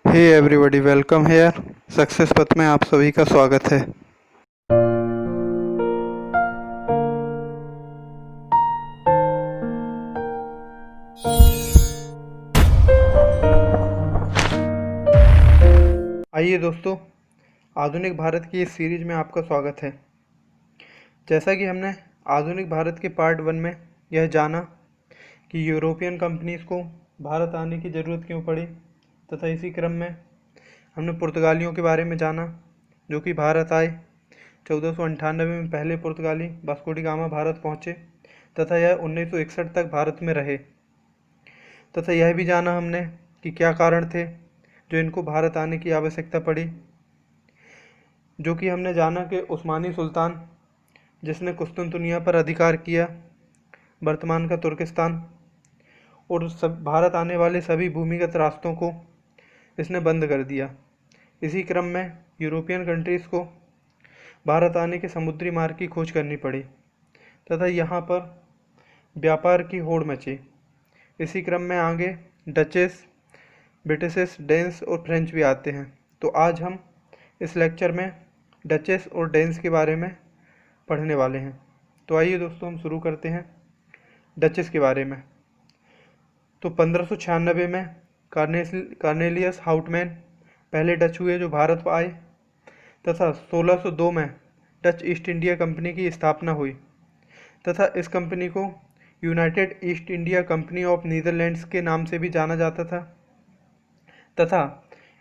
Hey everybody, welcome here. Success पथ में आप सभी का स्वागत है। आइए दोस्तों, आधुनिक भारत की इस सीरीज में आपका स्वागत है। जैसा कि हमने आधुनिक भारत के पार्ट 1 में यह जाना कि यूरोपियन कंपनीज को भारत आने की ज़रूरत क्यों पड़ी, तथा इसी क्रम में हमने पुर्तगालियों के बारे में जाना जो कि भारत आए। 1498 में पहले पुर्तगाली वास्को डी गामा भारत पहुँचे तथा यह 1961 तक भारत में रहे। तथा यह भी जाना हमने कि क्या कारण थे जो इनको भारत आने की आवश्यकता पड़ी, जो कि हमने जाना कि उस्मानी सुल्तान जिसने कुस्तुनतुनिया पर अधिकार किया, वर्तमान का तुर्किस्तान, और सब भारत आने वाले सभी भूमिगत रास्तों को इसने बंद कर दिया। इसी क्रम में यूरोपियन कंट्रीज़ को भारत आने के समुद्री मार्ग की खोज करनी पड़ी तथा यहाँ पर व्यापार की होड़ मची। इसी क्रम में आगे डचेस, ब्रिटिशेस, डेन्स और फ्रेंच भी आते हैं। तो आज हम इस लेक्चर में डचेस और डेन्स के बारे में पढ़ने वाले हैं। तो आइए दोस्तों, हम शुरू करते हैं डचेस के बारे में। तो 1596 में कार्नेलियस हाउटमैन पहले डच हुए जो भारत आए तथा 1602 में डच ईस्ट इंडिया कंपनी की स्थापना हुई तथा इस कंपनी को United east India company of Netherlands के नाम से भी जाना जाता था तथा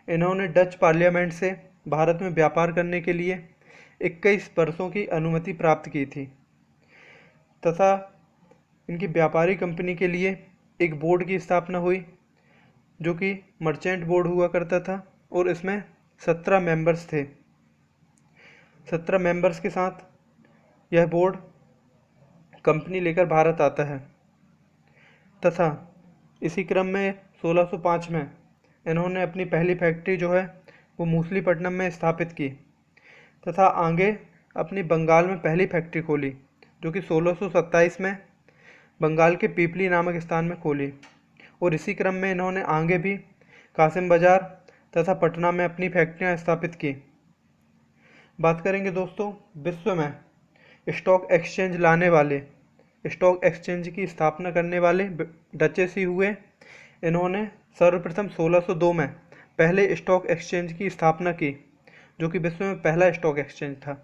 इन्होंने डच पार्लियामेंट से भारत में व्यापार करने के लिए 21 वर्षों की अनुमति प्राप्त की थी तथा इनकी व्यापारी कंपनी के लिए एक बोर्ड की स्थापना हुई जो कि मर्चेंट बोर्ड हुआ करता था और इसमें 17 मेंबर्स थे। 17 मेंबर्स के साथ यह बोर्ड कंपनी लेकर भारत आता है तथा इसी क्रम में 1605 में इन्होंने अपनी पहली फैक्ट्री जो है वो मूसलीपट्टनम में स्थापित की तथा आगे अपनी बंगाल में पहली फैक्ट्री खोली जो कि 1627 में बंगाल के पीपली नामक स्थान में खोली। और इसी क्रम में इन्होंने आगे भी कासिम बाजार तथा पटना में अपनी फैक्ट्रियां स्थापित की। बात करेंगे दोस्तों विश्व में स्टॉक एक्सचेंज लाने वाले, स्टॉक एक्सचेंज की स्थापना करने वाले डचेस ही हुए। इन्होंने सर्वप्रथम 1602 में पहले स्टॉक एक्सचेंज की स्थापना की जो कि विश्व में पहला स्टॉक एक्सचेंज था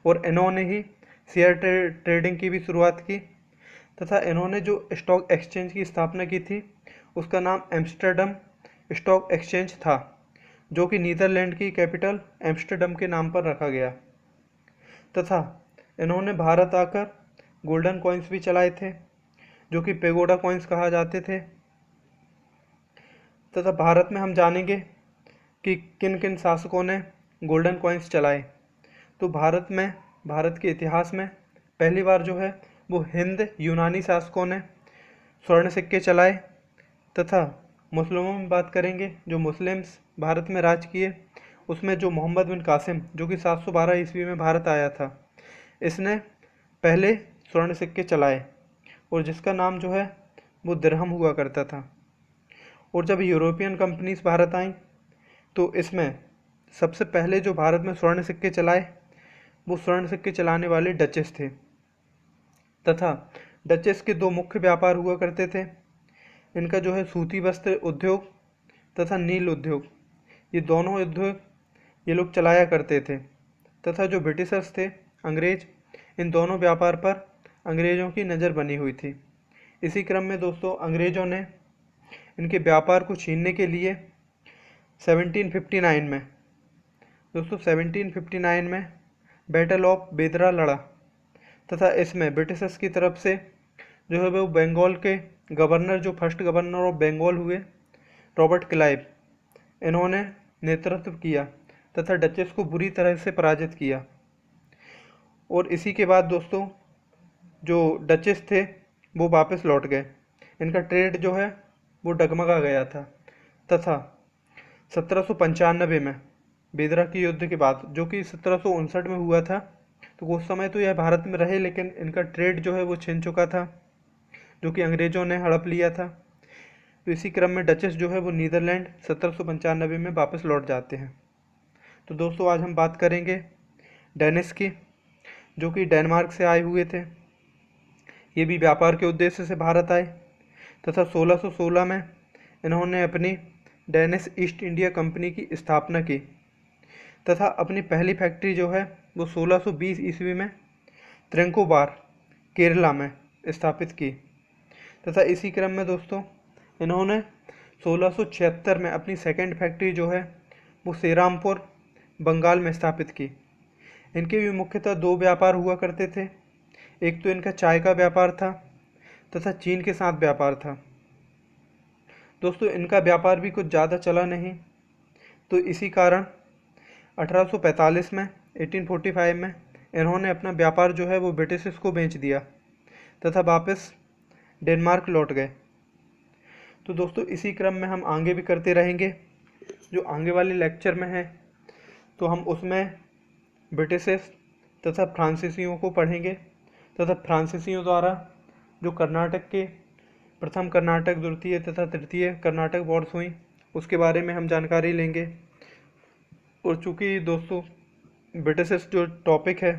और इन्होंने ही शेयर ट्रेडिंग की भी शुरुआत की तथा इन्होंने जो स्टॉक एक्सचेंज की स्थापना की थी उसका नाम एम्स्टर्डम स्टॉक एक्सचेंज था जो कि नीदरलैंड की कैपिटल एम्स्टर्डम के नाम पर रखा गया तथा इन्होंने भारत आकर गोल्डन कॉइन्स भी चलाए थे जो कि पेगोडा कॉइन्स कहा जाते थे। तथा भारत में हम जानेंगे कि किन किन शासकों ने गोल्डन कॉइन्स चलाए। तो भारत के इतिहास में पहली बार जो है वो हिंद यूनानी शासकों ने स्वर्ण सिक्के चलाए तथा मुस्लिमों में बात करेंगे जो मुस्लिम्स भारत में राज किए उसमें जो मोहम्मद बिन कासिम जो कि 712 ईस्वी में भारत आया था, इसने पहले स्वर्ण सिक्के चलाए और जिसका नाम जो है वो दिरहम हुआ करता था। और जब यूरोपियन कंपनीज भारत आईं तो इसमें सबसे पहले जो भारत में स्वर्ण सिक्के चलाए वो स्वर्ण सिक्के चलाने वाले डचेस थे तथा डचेस के दो मुख्य व्यापार हुआ करते थे। इनका जो है सूती वस्त्र उद्योग तथा नील उद्योग, ये दोनों उद्योग ये लोग चलाया करते थे तथा जो ब्रिटिशर्स थे अंग्रेज, इन दोनों व्यापार पर अंग्रेज़ों की नज़र बनी हुई थी। इसी क्रम में दोस्तों अंग्रेज़ों ने इनके व्यापार को छीनने के लिए 1759 में 1759 में बैटल ऑफ बेदरा लड़ा तथा इसमें ब्रिटिशर्स की तरफ से जो है वो बंगाल के गवर्नर, जो फर्स्ट गवर्नर ऑफ बंगाल हुए, रॉबर्ट क्लाइव, इन्होंने नेतृत्व किया तथा डचेस को बुरी तरह से पराजित किया। और इसी के बाद दोस्तों जो डचेस थे वो वापस लौट गए, इनका ट्रेड जो है वो डगमगा गया था तथा 1795 में बेदरा की युद्ध के बाद जो कि 1759 में हुआ था, तो उस समय तो यह भारत में रहे लेकिन इनका ट्रेड जो है वो छिन चुका था जो कि अंग्रेज़ों ने हड़प लिया था। तो इसी क्रम में डचेस जो है वो नीदरलैंड 1795 में वापस लौट जाते हैं। तो दोस्तों आज हम बात करेंगे डेनिस की, जो कि डेनमार्क से आए हुए थे। ये भी व्यापार के उद्देश्य से भारत आए तथा 1616 में इन्होंने अपनी डेनिस ईस्ट इंडिया कंपनी की स्थापना की तथा अपनी पहली फैक्ट्री जो है वो 1620 ईस्वी में त्रिंकोबार केरला में स्थापित की तथा इसी क्रम में दोस्तों इन्होंने 1676 में अपनी सेकेंड फैक्ट्री जो है वो सेरामपुर बंगाल में स्थापित की। इनके भी मुख्यतः दो व्यापार हुआ करते थे, एक तो इनका चाय का व्यापार था तथा चीन के साथ व्यापार था। दोस्तों इनका व्यापार भी कुछ ज़्यादा चला नहीं, तो इसी कारण 1845 में 1845 में इन्होंने अपना व्यापार जो है वो ब्रिटिशर्स को बेच दिया तथा वापस डेनमार्क लौट गए। तो दोस्तों इसी क्रम में हम आगे भी करते रहेंगे। जो आगे वाले लेक्चर में है तो हम उसमें ब्रिटिशर्स तथा फ्रांसीसियों को पढ़ेंगे तथा फ्रांसीसियों द्वारा जो कर्नाटक के प्रथम कर्नाटक, द्वितीय तथा तृतीय कर्नाटक वॉर्स हुई उसके बारे में हम जानकारी लेंगे। और चूँकि दोस्तों ब्रिटिशर्स जो टॉपिक है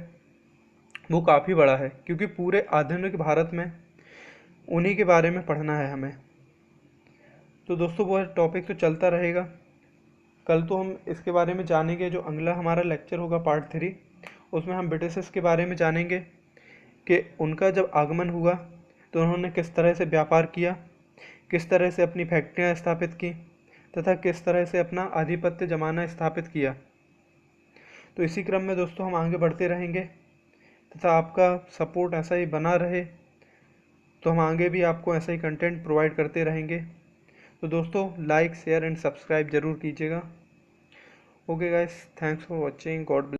वो काफ़ी बड़ा है, क्योंकि पूरे आधुनिक भारत में उन्हीं के बारे में पढ़ना है हमें। तो दोस्तों वो टॉपिक तो चलता रहेगा। कल तो हम इसके बारे में जानेंगे, जो अगला हमारा लेक्चर होगा पार्ट 3, उसमें हम ब्रिटिशर्स के बारे में जानेंगे कि उनका जब आगमन हुआ तो उन्होंने किस तरह से व्यापार किया, किस तरह से अपनी फैक्ट्रियाँ स्थापित की तथा किस तरह से अपना आधिपत्य जमाना स्थापित किया। तो इसी क्रम में दोस्तों हम आगे बढ़ते रहेंगे तथा आपका सपोर्ट ऐसा ही बना रहे तो हम आगे भी आपको ऐसा ही कंटेंट प्रोवाइड करते रहेंगे। तो दोस्तों लाइक, शेयर एंड सब्सक्राइब ज़रूर कीजिएगा। Okay guys, thanks for watching, God bless.